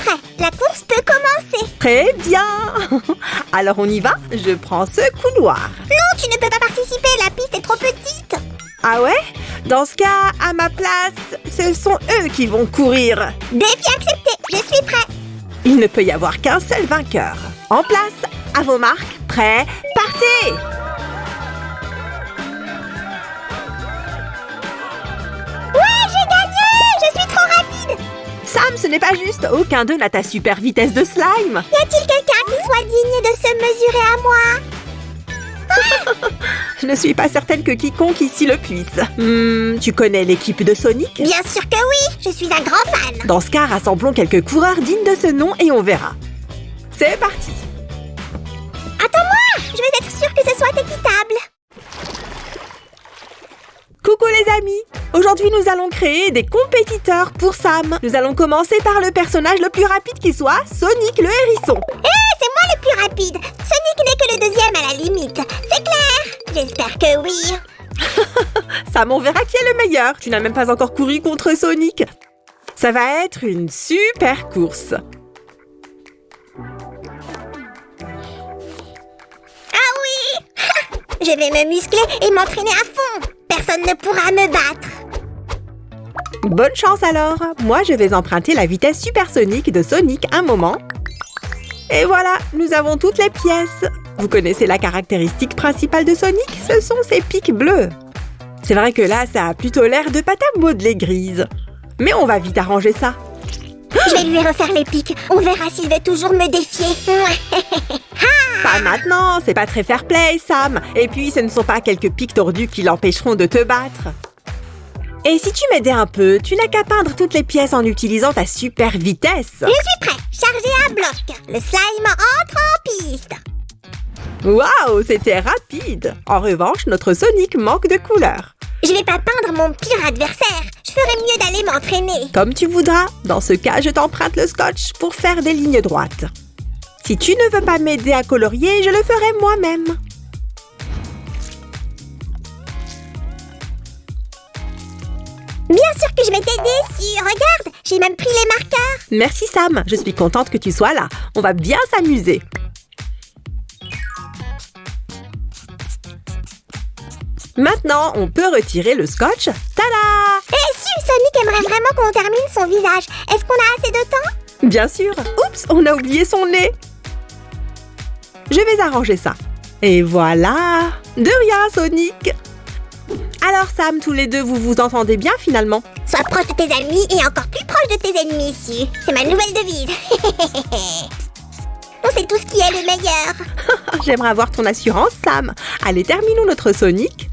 prêt. La course peut commencer. Très bien. Alors on y va? Je prends ce couloir. Non, tu ne peux pas participer, la piste est trop petite. Ah ouais? Dans ce cas, à ma place, ce sont eux qui vont courir. Défi accepté, je suis prêt. Il ne peut y avoir qu'un seul vainqueur. En place, à vos marques, prêts, partez! Ouais, j'ai gagné! Je suis trop rapide. Sam, ce n'est pas juste. Aucun d'eux n'a ta super vitesse de slime. Y a-t-il quelqu'un qui soit digne de se mesurer à moi? Je ne suis pas certaine que quiconque ici le puisse. Tu connais l'équipe de Sonic? Bien sûr que oui, je suis un grand fan. Dans ce cas, rassemblons quelques coureurs dignes de ce nom et on verra. C'est parti! Attends-moi, je vais être sûre que ce soit équitable. Coucou les amis! Aujourd'hui, nous allons créer des compétiteurs pour Sam. Nous allons commencer par le personnage le plus rapide qui soit, Sonic le hérisson. C'est moi le plus rapide. Sonic n'est que le deuxième à la limite. C'est clair? J'espère que oui. Sam, on verra qui est le meilleur. Tu n'as même pas encore couru contre Sonic. Ça va être une super course. Ah oui! Je vais me muscler et m'entraîner à fond. Personne ne pourra me battre. Bonne chance alors. Moi, je vais emprunter la vitesse supersonique de Sonic un moment. Et voilà, nous avons toutes les pièces. Vous connaissez la caractéristique principale de Sonic? Ce sont ses pics bleus. C'est vrai que là, ça a plutôt l'air de pâte à modeler grise. Mais on va vite arranger ça. Je vais lui refaire les pics. On verra s'il veut toujours me défier. Pas maintenant, c'est pas très fair-play, Sam. Et puis, ce ne sont pas quelques pics tordus qui l'empêcheront de te battre. Et si tu m'aidais un peu, tu n'as qu'à peindre toutes les pièces en utilisant ta super vitesse. Je suis prêt. Chargé à bloc. Le slime entre en piste. Waouh, c'était rapide. En revanche, notre Sonic manque de couleur. Je vais pas peindre mon pire adversaire. Je ferais mieux d'aller m'entraîner. Comme tu voudras. Dans ce cas, je t'emprunte le scotch pour faire des lignes droites. Si tu ne veux pas m'aider à colorier, je le ferai moi-même. Bien sûr que je vais t'aider, si. Regarde, j'ai même pris les marqueurs. Merci Sam, je suis contente que tu sois là. On va bien s'amuser. Maintenant, on peut retirer le scotch. Tada! Sonic aimerait vraiment qu'on termine son visage. Est-ce qu'on a assez de temps? Bien sûr. Oups, on a oublié son nez. Je vais arranger ça. Et voilà. De rien, Sonic. Alors Sam, tous les deux, vous vous entendez bien finalement? Sois proche de tes amis et encore plus proche de tes ennemis ici. C'est ma nouvelle devise. On sait tous qui est le meilleur. J'aimerais avoir ton assurance, Sam. Allez, terminons notre Sonic.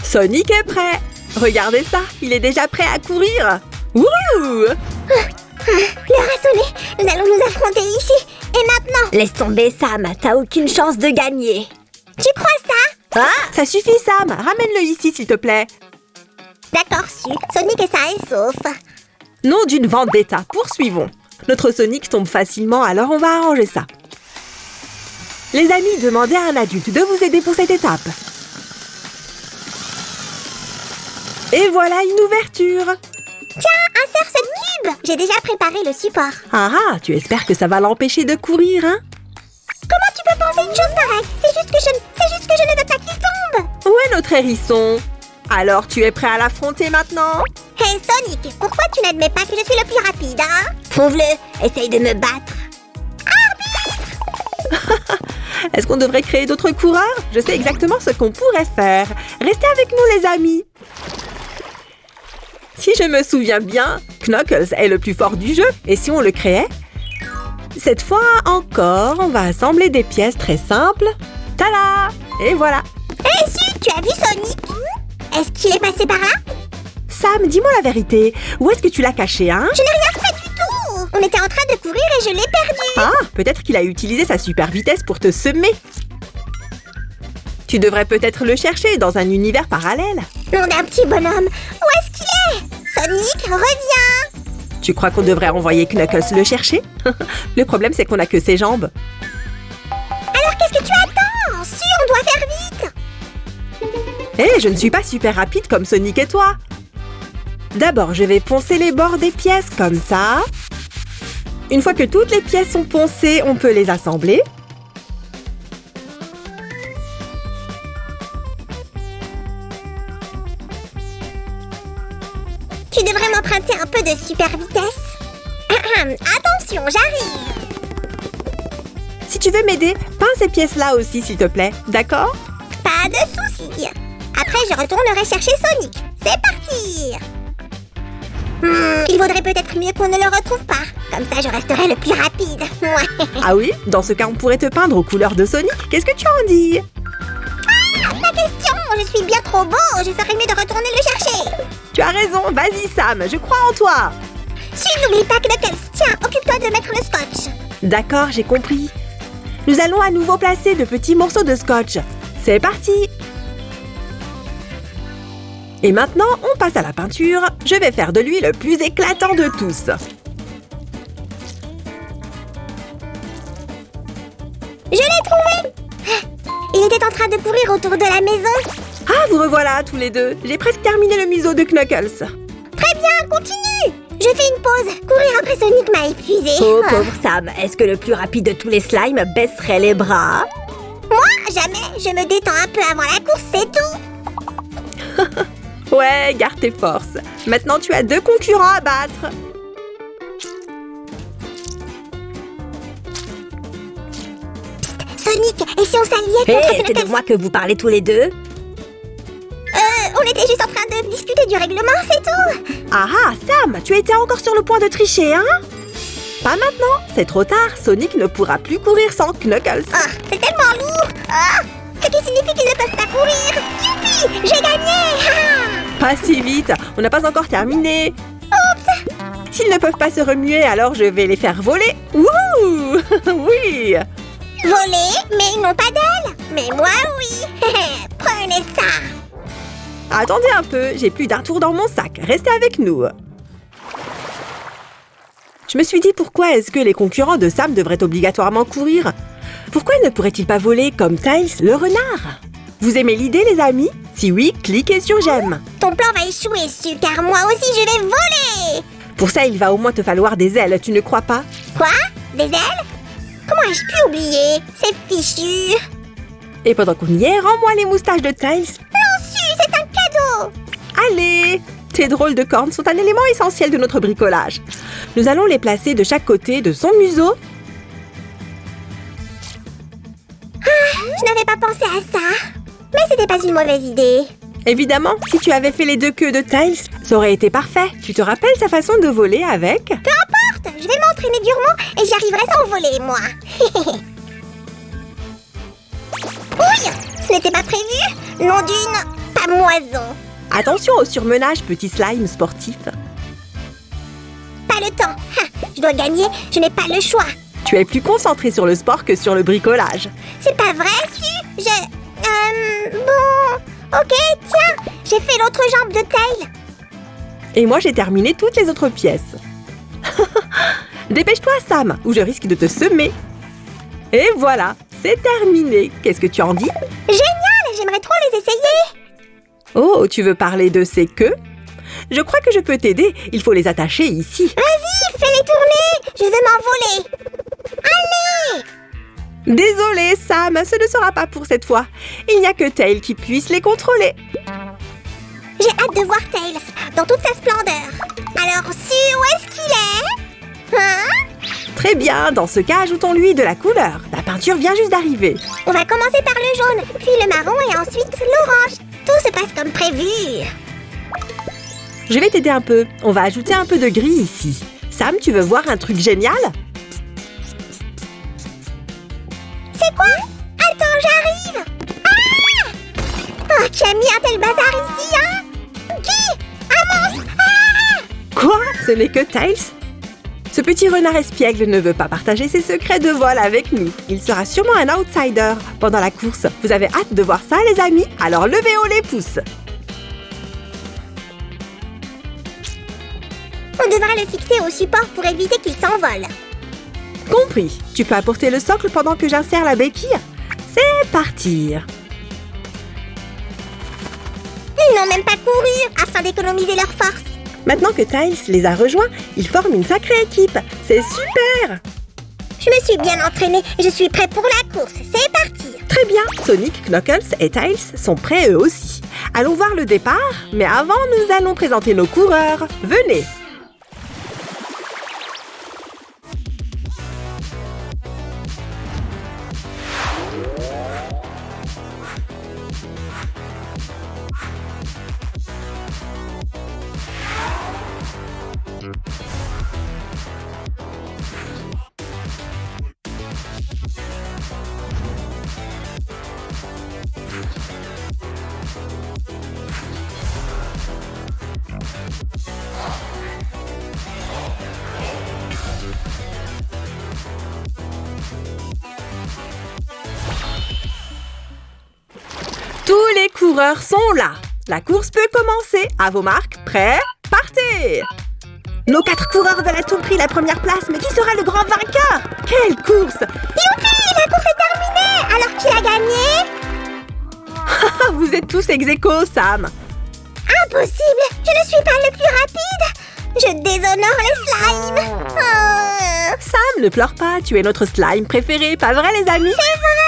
Sonic est prêt. Regardez ça, il est déjà prêt à courir. Wouhou! L'heure a sonné. Nous allons nous affronter ici. Et maintenant? Laisse tomber, Sam. T'as aucune chance de gagner. Tu crois ça? Ah, ça suffit, Sam. Ramène-le ici, s'il te plaît. D'accord, su. Sonic est sain et sauf. Nom d'une vendetta. Poursuivons. Notre Sonic tombe facilement, alors on va arranger ça. Les amis, demandez à un adulte de vous aider pour cette étape. Et voilà une ouverture. Tiens, insère ce tube. J'ai déjà préparé le support. Ah ah, tu espères que ça va l'empêcher de courir, hein? Comment tu peux penser une chose pareille? C'est juste que je ne veux pas qu'il tombe. Où est notre hérisson? Alors, tu es prêt à l'affronter maintenant? Hey Sonic, pourquoi tu n'admets pas que je suis le plus rapide, hein? Prouve-le. Essaye de me battre. Est-ce qu'on devrait créer d'autres coureurs? Je sais exactement ce qu'on pourrait faire. Restez avec nous, les amis. Si je me souviens bien, Knuckles est le plus fort du jeu. Et si on le créait? Cette fois encore, on va assembler des pièces très simples. Tada! Et voilà. Hey, Su, tu as vu Sonic? Est-ce qu'il est passé par là? Sam, dis-moi la vérité. Où est-ce que tu l'as caché, hein? Je n'ai rien fait du tout. On était en train de courir et je l'ai perdu. Ah, peut-être qu'il a utilisé sa super vitesse pour te semer. Tu devrais peut-être le chercher dans un univers parallèle. Mon un petit bonhomme, où est-ce qu'il est? Sonic, reviens! Tu crois qu'on devrait envoyer Knuckles le chercher? Le problème, c'est qu'on n'a que ses jambes. Alors qu'est-ce que tu attends? Su, on Hé, je ne suis pas super rapide comme Sonic et toi. D'abord, je vais poncer les bords des pièces comme ça. Une fois que toutes les pièces sont poncées, on peut les assembler. Tu devrais m'emprunter un peu de super vitesse. Attention, j'arrive. Si tu veux m'aider, peins ces pièces-là aussi, s'il te plaît. D'accord? Pas de soucis. Après, je retournerai chercher Sonic. C'est parti. Il vaudrait peut-être mieux qu'on ne le retrouve pas. Comme ça, je resterai le plus rapide. Ouais. Ah oui? Dans ce cas, on pourrait te peindre aux couleurs de Sonic. Qu'est-ce que tu en dis? Pas question. Je suis bien trop beau. Je ferais mieux de retourner le chercher. Tu as raison. Vas-y, Sam. Je crois en toi. N'oublie pas Knuckles. Tiens, occupe-toi de mettre le scotch. D'accord, j'ai compris. Nous allons à nouveau placer de petits morceaux de scotch. C'est parti! Et maintenant, on passe à la peinture. Je vais faire de lui le plus éclatant de tous. Je l'ai trouvé. Il était en train de courir autour de la maison. Ah, vous revoilà tous les deux. J'ai presque terminé le museau de Knuckles. Très bien, continue. Je fais une pause. Courir après Sonic m'a épuisé. Oh, pauvre Sam, est-ce que le plus rapide de tous les slimes baisserait les bras? Moi, jamais. Je me détends un peu avant la course, c'est tout. Ouais, garde tes forces. Maintenant, tu as 2 concurrents à battre. Sonic, et si on s'alliait Hé, contre c'est de Knuckles? moi que vous parlez tous les deux? On était juste en train de discuter du règlement, c'est tout. Ah ah, Sam, tu étais encore sur le point de tricher, hein? Pas maintenant, c'est trop tard. Sonic ne pourra plus courir sans Knuckles. Ah, c'est tellement lourd. Ah, ce qui signifie qu'ils ne peuvent pas courir. Youpi, j'ai gagné. Ah. Pas si vite, on n'a pas encore terminé. Oups. S'ils ne peuvent pas se remuer, alors je vais les faire voler. Wouh! Oui! Voler, mais ils n'ont pas d'ailes. Mais moi, oui. Prenez ça. Attendez un peu, j'ai plus d'un tour dans mon sac. Restez avec nous. Je me suis dit pourquoi est-ce que les concurrents de Sam devraient obligatoirement courir? Pourquoi ne pourrait-il pas voler comme Tails le renard? Vous aimez l'idée, les amis? Si oui, cliquez sur j'aime. Ton plan va échouer, Su, car moi aussi je vais voler. Pour ça, il va au moins te falloir des ailes, tu ne crois pas? Quoi? Des ailes? Comment ai-je pu oublier? C'est fichu. Et pendant qu'on y est, rends-moi les moustaches de Tails. Non, Su, c'est un cadeau. Allez! Tes drôles de cornes sont un élément essentiel de notre bricolage. Nous allons les placer de chaque côté de son museau. Je n'avais pas pensé à ça. Mais c'était pas une mauvaise idée. Évidemment, si tu avais fait les 2 queues de Tails, ça aurait été parfait. Tu te rappelles sa façon de voler avec? Peu importe, je vais m'entraîner durement et j'y arriverai sans voler, moi. Ouille, ce n'était pas prévu. Nom d'une pamoison. Attention au surmenage, petit slime sportif. Pas le temps. Je dois gagner, je n'ai pas le choix. Tu es plus concentré sur le sport que sur le bricolage. C'est pas vrai, Su. Bon... Ok, tiens, j'ai fait l'autre jambe de Tail. Et moi, j'ai terminé toutes les autres pièces. Dépêche-toi, Sam, ou je risque de te semer. Et voilà, c'est terminé. Qu'est-ce que tu en dis? Génial, j'aimerais trop les essayer. Oh, tu veux parler de ces queues? Je crois que je peux t'aider. Il faut les attacher ici. Vas-y, fais-les tourner. Je veux m'envoler. Allez! Désolé, Sam, ce ne sera pas pour cette fois. Il n'y a que Tails qui puisse les contrôler. J'ai hâte de voir Tails dans toute sa splendeur. Alors, Su, où est-ce qu'il est? Hein? Très bien, dans ce cas, ajoutons-lui de la couleur. La peinture vient juste d'arriver. On va commencer par le jaune, puis le marron et ensuite l'orange. Tout se passe comme prévu. Je vais t'aider un peu. On va ajouter un peu de gris ici. Sam, tu veux voir un truc génial? C'est quoi? Attends, j'arrive. Ah! Oh, qui a mis un tel bazar ici, hein? Qui? Un monstre? Ah! Quoi? Ce n'est que Tails? Ce petit renard espiègle ne veut pas partager ses secrets de vol avec nous. Il sera sûrement un outsider pendant la course. Vous avez hâte de voir ça, les amis? Alors levez haut les pouces. On devra le fixer au support pour éviter qu'il s'envole. Compris. Tu peux apporter le socle pendant que j'insère la béquille? C'est parti. couru afin d'économiser leurs forces. Maintenant que Tails les a rejoints, ils forment une sacrée équipe. C'est super! Je me suis bien entraînée et je suis prêt pour la course. C'est parti! Très bien, Sonic, Knuckles et Tails sont prêts eux aussi. Allons voir le départ, mais avant, nous allons présenter nos coureurs. Venez! Tous les coureurs sont là. La course peut commencer. À vos marques, prêts, partez! Nos 4 coureurs veulent à tout prix la première place, mais qui sera le grand vainqueur? Quelle course! Youpi! La course est terminée! Alors qui a gagné? Vous êtes tous ex-aequo, Sam. Impossible! Je ne suis pas le plus rapide! Je déshonore les slimes! Sam, ne pleure pas, tu es notre slime préféré, pas vrai les amis? C'est vrai!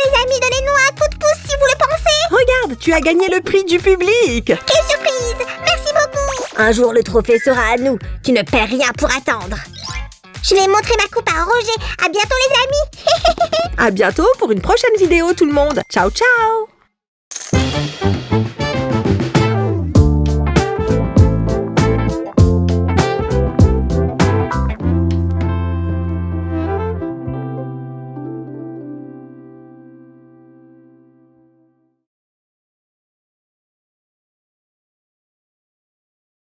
Les amis, donnez-nous un coup de pouce si vous le pensez! Regarde, tu as gagné le prix du public! Quelle surprise! Merci beaucoup! Un jour, le trophée sera à nous. Tu ne perds rien pour attendre. Je vais montrer ma coupe à Roger. À bientôt les amis! À bientôt pour une prochaine vidéo tout le monde. Ciao ciao!